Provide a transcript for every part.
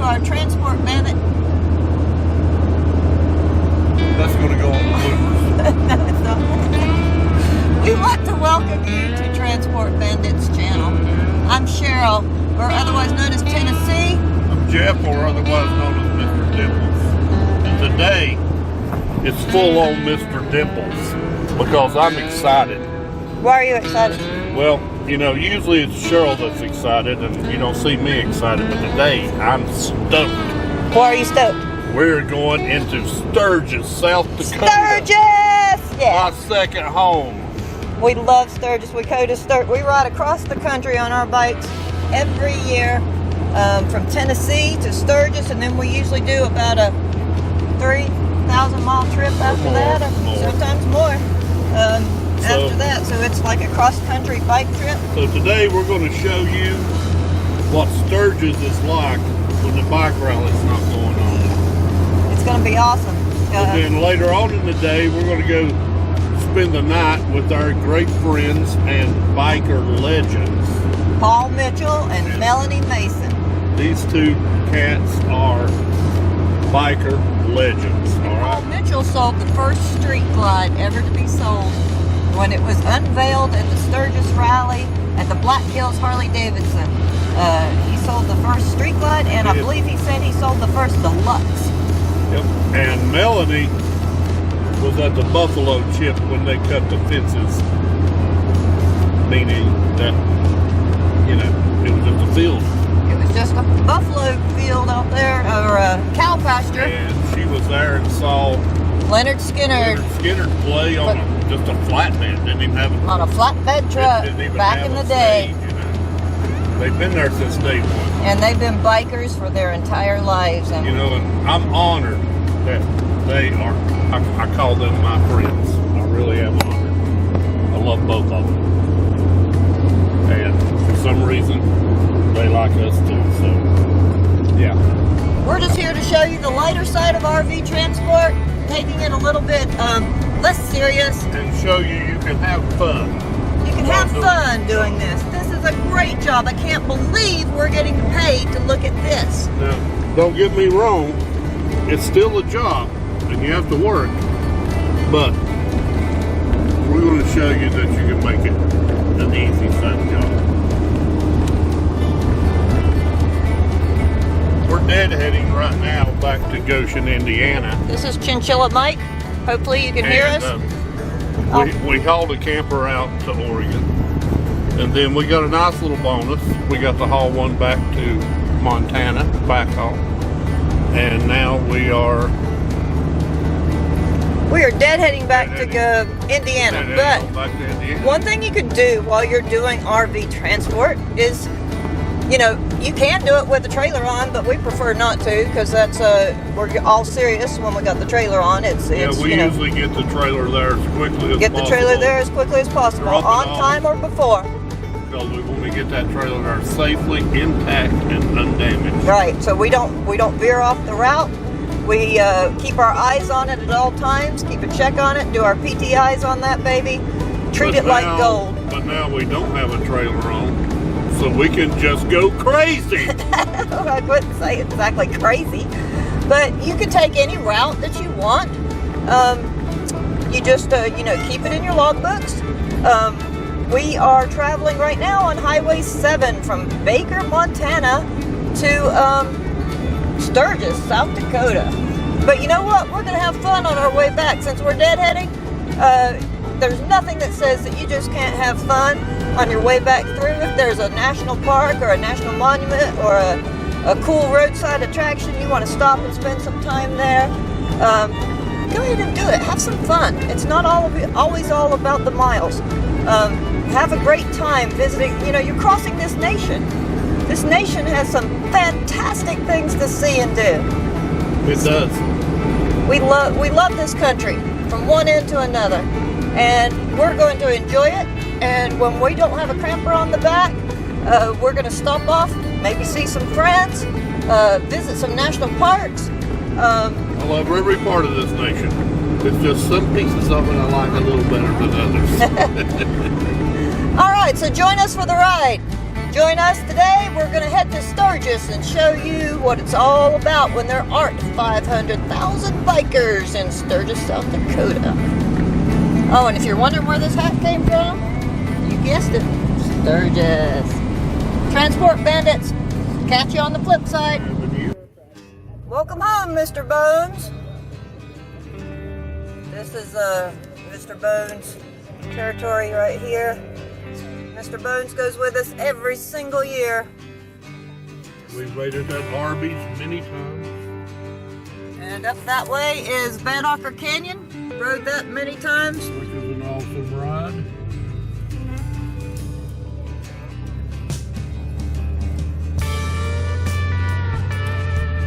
our transport bandit. That's going to go on the bloopers. No, it's not. We want to welcome you to Transport Bandits channel. I'm Cheryl, or otherwise known as Tennessee. I'm Jeff, or otherwise known as Mr. Dimples. And today, it's full on Mr. Dimples because I'm excited. Why are you excited? Well, you know, usually it's Cheryl that's excited and you don't see me excited, but today I'm stoked. Why are you stoked? We're going into Sturgis, South Dakota. Sturgis! Yeah. My second home. We love Sturgis. We ride across the country on our bikes every year, from Tennessee to Sturgis, and then we usually do about a 3,000-mile trip after that, or sometimes more. After that, so it's like a cross-country bike trip. So today we're going to show you what Sturgis is like when the bike rally's not going on. It's going to be awesome. And then later on in the day, we're going to go spend the night with our great friends and biker legends, Paul Mitchell and Melanie Mason. These two cats are biker legends. All Paul right. Mitchell sold the first street glide ever to be sold when it was unveiled at the Sturgis rally at the Black Hills Harley Davidson. He sold the first street glide, and I believe he said he sold the first deluxe. Yep. And Melanie was at the Buffalo Chip when they cut the fences, meaning that, you know, it was just a field. It was just a buffalo field out there, or a cow pasture. And she was there and saw Leonard Skinner play on just a flatbed. Didn't even have on a flatbed truck back in the day. Stage, you know. They've been there since day one. And they've been bikers for their entire lives. And you know, and I'm honored that they are, I call them my friends. I really am honored. I love both of them. And for some reason, they like us too, so, yeah. We're just here to show you the lighter side of RV transport, taking it a little bit less serious. And show you can have fun. You can have fun doing this. This is a great job. I can't believe we're getting paid to look at this. Now, don't get me wrong, it's still a job, and you have to work, but we're going to show you that you can make it an easy, fun job. We're deadheading right now back to Goshen, Indiana. This is Chinchilla Mike. Hopefully you can hear us. We hauled a camper out to Oregon, and then we got a nice little bonus. We got to haul one back to Montana, back haul, and now we are deadheading back to Indiana. But one thing you could do while you're doing RV transport is, you know, you can do it with the trailer on, but we prefer not to, because that's we're all serious when we got the trailer on. It's we usually get the trailer there as quickly as possible. Get the trailer there as quickly as possible, on time or before. Because we want to get that trailer there safely, intact, and undamaged. Right. So we don't veer off the route. We keep our eyes on it at all times. Keep a check on it. Do our PTIs on that baby. Treat it like gold. But now we don't have a trailer on, so we can just go crazy. I wouldn't say exactly crazy, but you can take any route that you want. You just, you know, keep it in your logbooks. We are traveling right now on Highway 7 from Baker, Montana to Sturgis, South Dakota. But you know what? We're going to have fun on our way back. Since we're deadheading, there's nothing that says that you just can't have fun on your way back through. If there's a national park or a national monument or a cool roadside attraction, you want to stop and spend some time there, go ahead and do it. Have some fun. It's not always all about the miles. Have a great time visiting. You know, you're crossing this nation. This nation has some fantastic things to see and do. It does. We love this country from one end to another, and we're going to enjoy it. And when we don't have a camper on the back, we're going to stop off, maybe see some friends, visit some national parks. I love every part of this nation. It's just some pieces of it I like a little better than others. All right, so join us for the ride. Join us today. We're going to head to Sturgis and show you what it's all about when there aren't 500,000 bikers in Sturgis, South Dakota. Oh, and if you're wondering where this hat came from, you guessed it, Sturgis. Transport Bandits. Catch you on the flip side. Welcome home, Mr. Bones. This is Mr. Bones' territory right here. Mr. Bones goes with us every single year. We've raided that Arby's many times. And up that way is Bannocker Canyon. Rode that many times. Which is an awesome ride.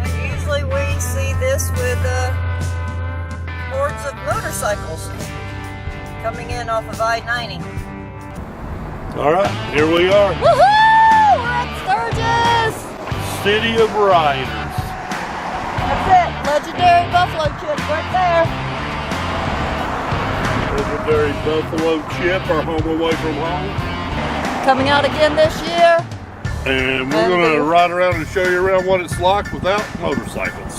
And usually we see this with hordes of motorcycles coming in off of I-90. All right, here we are. Woohoo! We're at Sturgis! City of Riders. That's it. Legendary buffalo chip right there. Legendary buffalo chip, our home away from home. Coming out again this year. And we're going to ride around and show you around what it's like without motorcycles.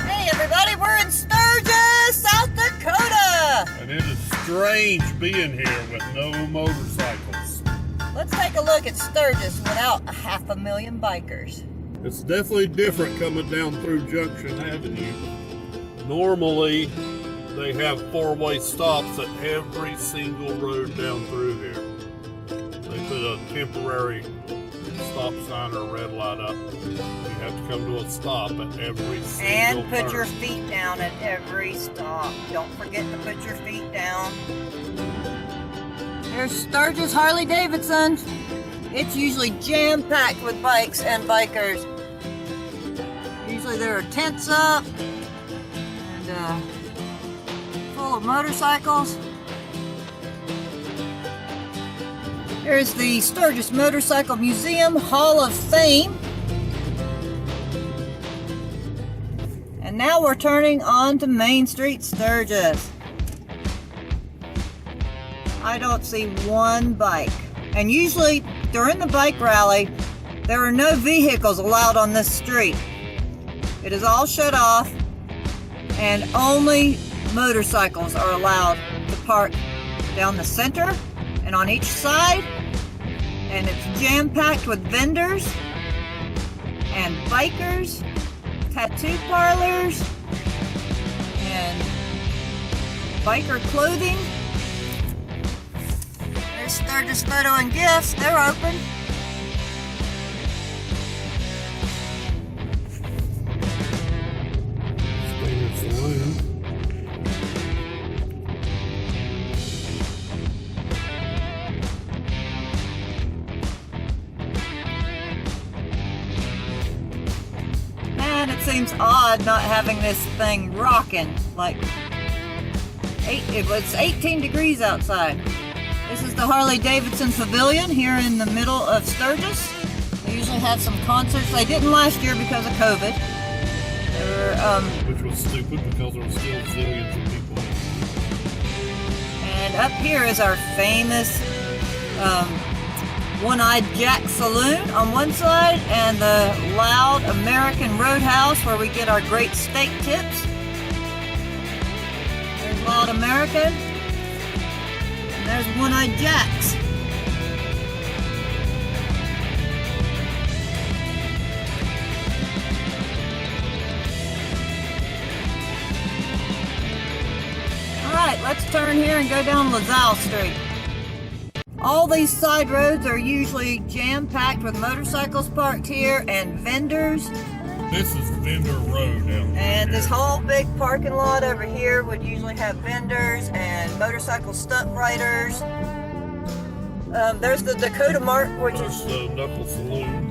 Hey everybody, we're in Sturgis, South Dakota. And it is strange being here with no motorcycles. Let's take a look at Sturgis without 500,000 bikers. It's definitely different coming down through Junction Avenue. Normally, they have four-way stops at every single road down through here. They put a temporary stop sign or red light up. You have to come to a stop at every single And put turn. your feet down at every stop. Don't forget to put your feet down. There's Sturgis Harley Davidson. It's usually jam-packed with bikes and bikers. Usually there are tents up and full of motorcycles. There's the Sturgis Motorcycle Museum Hall of Fame. And now we're turning on to Main Street, Sturgis. I don't see one bike. And usually during the bike rally, there are no vehicles allowed on this street. It is all shut off and only motorcycles are allowed to park down the center and on each side. And it's jam-packed with vendors and bikers, tattoo parlors, and biker clothing. There's Sturgis Photo and Gifts. They're open. Saloon. Man, it seems odd not having this thing rocking. Like, it's 18 degrees outside. This is the Harley Davidson Pavilion here in the middle of Sturgis. They usually have some concerts. They didn't last year because of COVID. They were, Which was stupid because there were still zillions of people. and up here is our famous One-Eyed Jack Saloon on one side, and the Loud American Roadhouse where we get our great steak tips. There's Loud American. And there's One-Eyed Jack's. Alright, let's turn here and go down LaSalle Street. All these side roads are usually jam-packed with motorcycles parked here and vendors. This is Vendor Road down there. And this whole big parking lot over here would usually have vendors and motorcycle stunt riders. There's the Dakota Mart, which is... the Knuckle Saloon.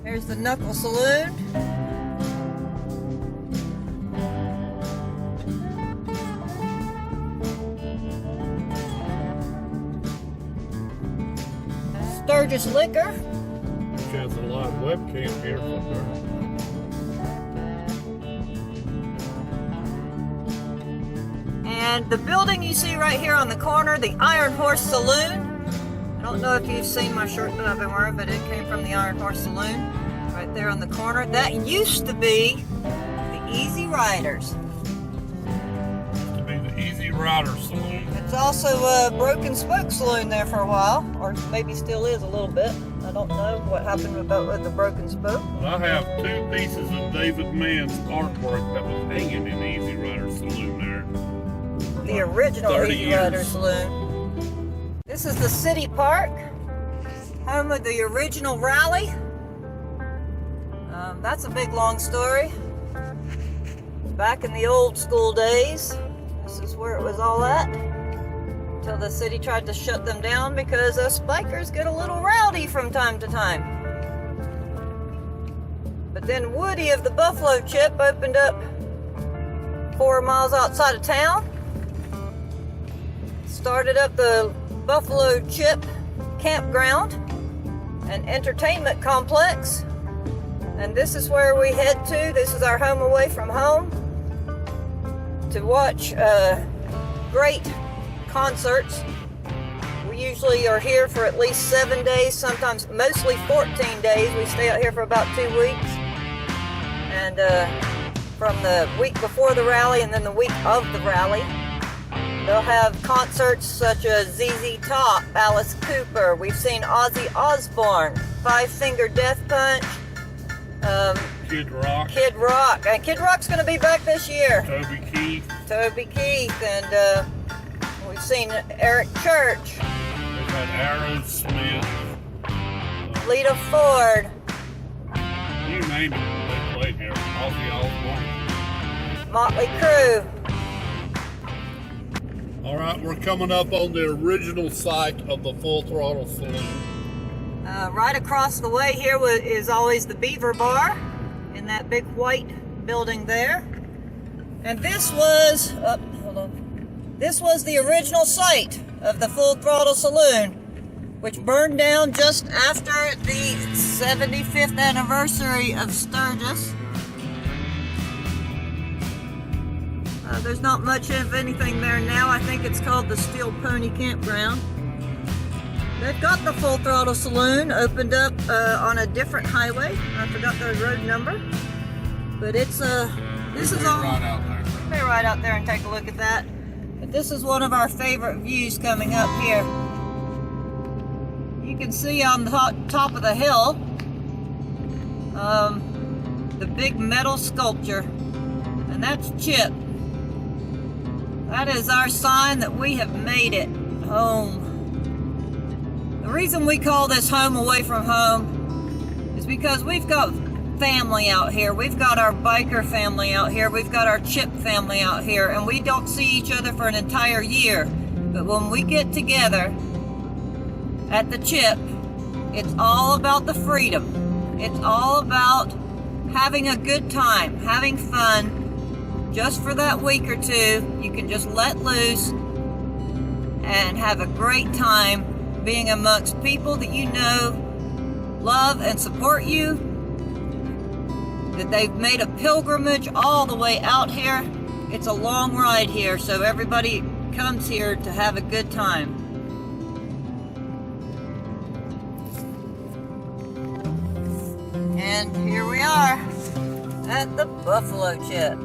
Here's the Knuckle Saloon. Sturgis Liquor. Which has a live webcam here from her. And the building you see right here on the corner, the Iron Horse Saloon. don't know if you've seen my shirt that I've been wearing, but it came from the Iron Horse Saloon, right there on the corner. That used to be the Easy Riders. To be the Easy Rider Saloon. It's also a Broken Spoke Saloon there for a while, or maybe still is a little bit. I don't know what happened with the Broken Spoke. I have 2 pieces of David Mann's artwork that was hanging in the Easy Rider Saloon there. The original 30 Easy years. Rider Saloon. This is the city park, home of the original rally. That's a big long story. Back in the old school days, this is where it was all at. Until the city tried to shut them down because us bikers get a little rowdy from time to time. But then Woody of the Buffalo Chip opened up 4 miles outside of town. Started up the Buffalo Chip Campground and Entertainment Complex. And this is where we head to. This is our home away from home to watch great concerts. We usually are here for at least 7 days, sometimes mostly 14 days. We stay out here for about 2 weeks. And from the week before the rally and then the week of the rally, they'll have concerts such as ZZ Top, Alice Cooper. We've seen Ozzy Osbourne, Five Finger Death Punch, Kid Rock. Kid Rock. And Kid Rock's going to be back this year. Toby Keith. And we've seen Eric Church. We've had Aerosmith. Lita Ford. You name it, they played here. Ozzy Osbourne. Motley Crue. All right, we're coming up on the original site of the Full Throttle Saloon. Right across the way here is always the Beaver Bar in that big white building there. And this was, this was the original site of the Full Throttle Saloon, which burned down just after the 75th anniversary of Sturgis. There's not much of anything there now. I think it's called the Steel Pony Campground. They've got the Full Throttle Saloon opened up on a different highway. I forgot the road number, but it's this is all. Right out there. Be right out there and take a look at that. But this is one of our favorite views coming up here. You can see on the top of the hill the big metal sculpture, and that's Chip. That is our sign that we have made it home. The reason we call this home away from home is because we've got family out here. We've got our biker family out here. We've got our Chip family out here, and we don't see each other for an entire year. But when we get together at the Chip, it's all about the freedom. It's all about having a good time, having fun. Just for that week or two, you can just let loose and have a great time being amongst people that you know, love, and support you, that they've made a pilgrimage all the way out here. It's a long ride here, so everybody comes here to have a good time. And here we are at the Buffalo Chip.